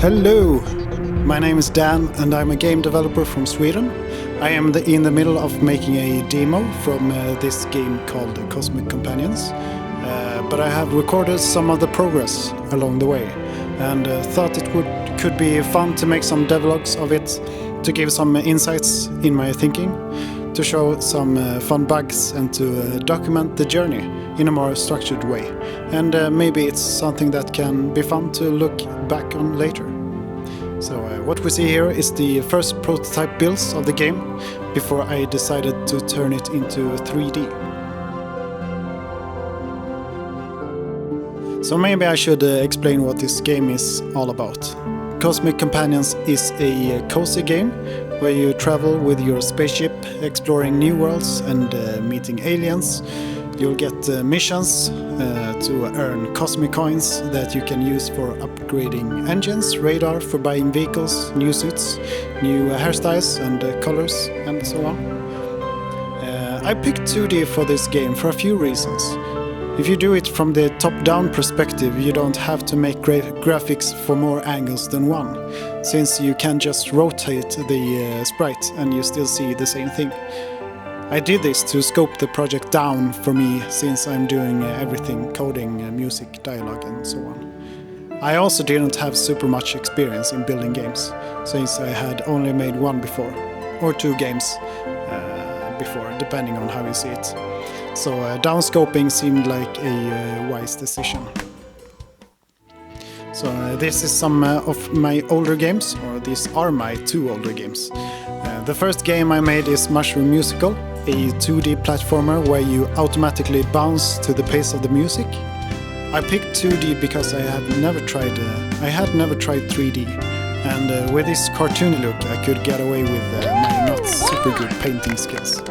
Hello, my name is Dan and I'm a game developer from Sweden. I am in the middle of making a demo from this game called Cosmic Companions, but I have recorded some of the progress along the way and thought it could be fun to make some devlogs of it, to give some insights in my thinking, to show some fun bugs and to document the journey in a more structured way. And maybe it's something that can be fun to look back on later. So what we see here is the first prototype builds of the game before I decided to turn it into 3D. So maybe I should explain what this game is all about. Cosmic Companions is a cozy game where you travel with your spaceship, exploring new worlds and meeting aliens. You'll get missions to earn cosmic coins that you can use for upgrading engines, radar, for buying vehicles, new suits, new hairstyles and colors, and so on. I picked 2D for this game for a few reasons. If you do it from the top-down perspective, you don't have to make graphics for more angles than one, since you can just rotate the sprite and you still see the same thing. I did this to scope the project down for me, since I'm doing everything, coding, music, dialogue and so on. I also didn't have super much experience in building games, since I had only made one before, or two games before, depending on how you see it. So downscoping seemed like a wise decision. So this is some of my older games, or these are my two older games. The first game I made is Mushroom Musical, a 2D platformer where you automatically bounce to the pace of the music. I picked 2D because I had never tried 3D, and with this cartoony look I could get away with my not super good painting skills.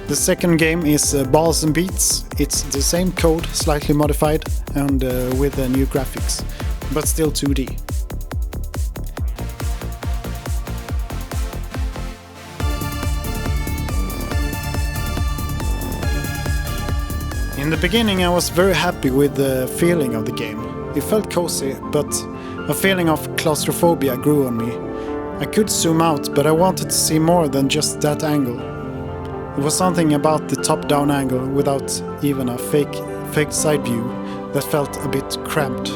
The second game is Balls and Beats. It's the same code, slightly modified and with new graphics, but still 2D. In the beginning I was very happy with the feeling of the game. It felt cozy, but a feeling of claustrophobia grew on me. I could zoom out, but I wanted to see more than just that angle. It was something about the top-down angle without even a fake side view that felt a bit cramped.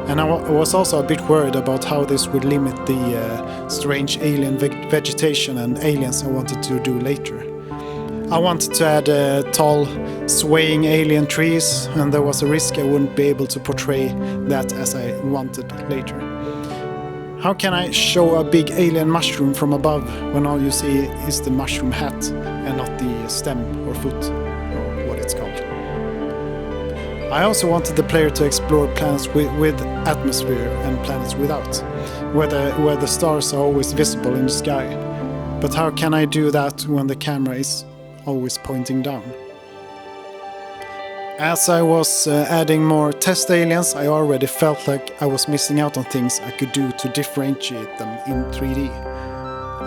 And I was also a bit worried about how this would limit the strange alien vegetation and aliens I wanted to do later. I wanted to add tall, swaying alien trees, and there was a risk I wouldn't be able to portray that as I wanted later. How can I show a big alien mushroom from above when all you see is the mushroom hat and not the stem or foot, or what it's called? I also wanted the player to explore planets with atmosphere and planets without, where the stars are always visible in the sky. But how can I do that when the camera is always pointing down? As I was adding more test aliens, I already felt like I was missing out on things I could do to differentiate them in 3D.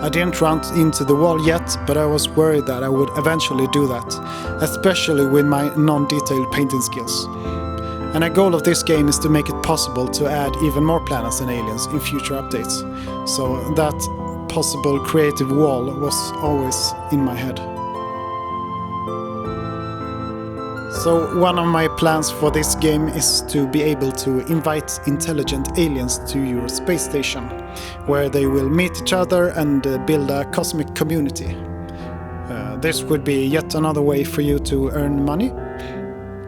I didn't run into the wall yet, but I was worried that I would eventually do that, especially with my non-detailed painting skills. And a goal of this game is to make it possible to add even more planets and aliens in future updates, so that possible creative wall was always in my head. So one of my plans for this game is to be able to invite intelligent aliens to your space station, where they will meet each other and build a cosmic community. This would be yet another way for you to earn money,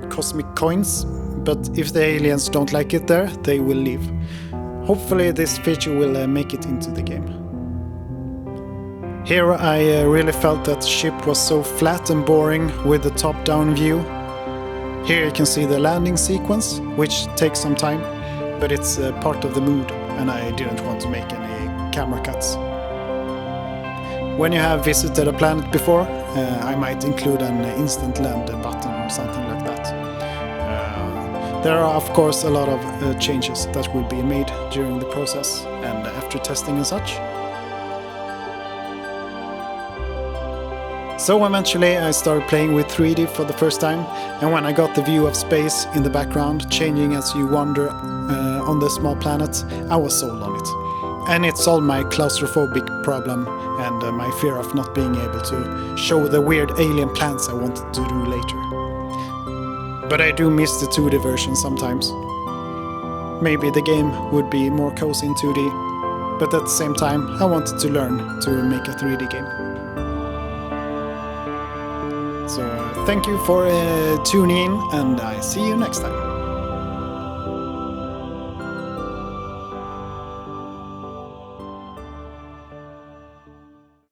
cosmic coins, but if the aliens don't like it there, they will leave. Hopefully this feature will make it into the game. Here I really felt that the ship was so flat and boring with the top-down view. Here you can see the landing sequence, which takes some time, but it's part of the mood, and I didn't want to make any camera cuts. When you have visited a planet before, I might include an instant land button or something like that. There are of course a lot of changes that will be made during the process and after testing and such. So eventually I started playing with 3D for the first time, and when I got the view of space in the background changing as you wander on the small planet, I was sold on it. And it solved my claustrophobic problem and my fear of not being able to show the weird alien plants I wanted to do later. But I do miss the 2D version sometimes. Maybe the game would be more cozy in 2D, but at the same time I wanted to learn to make a 3D game. So thank you for tuning in, and I see you next time.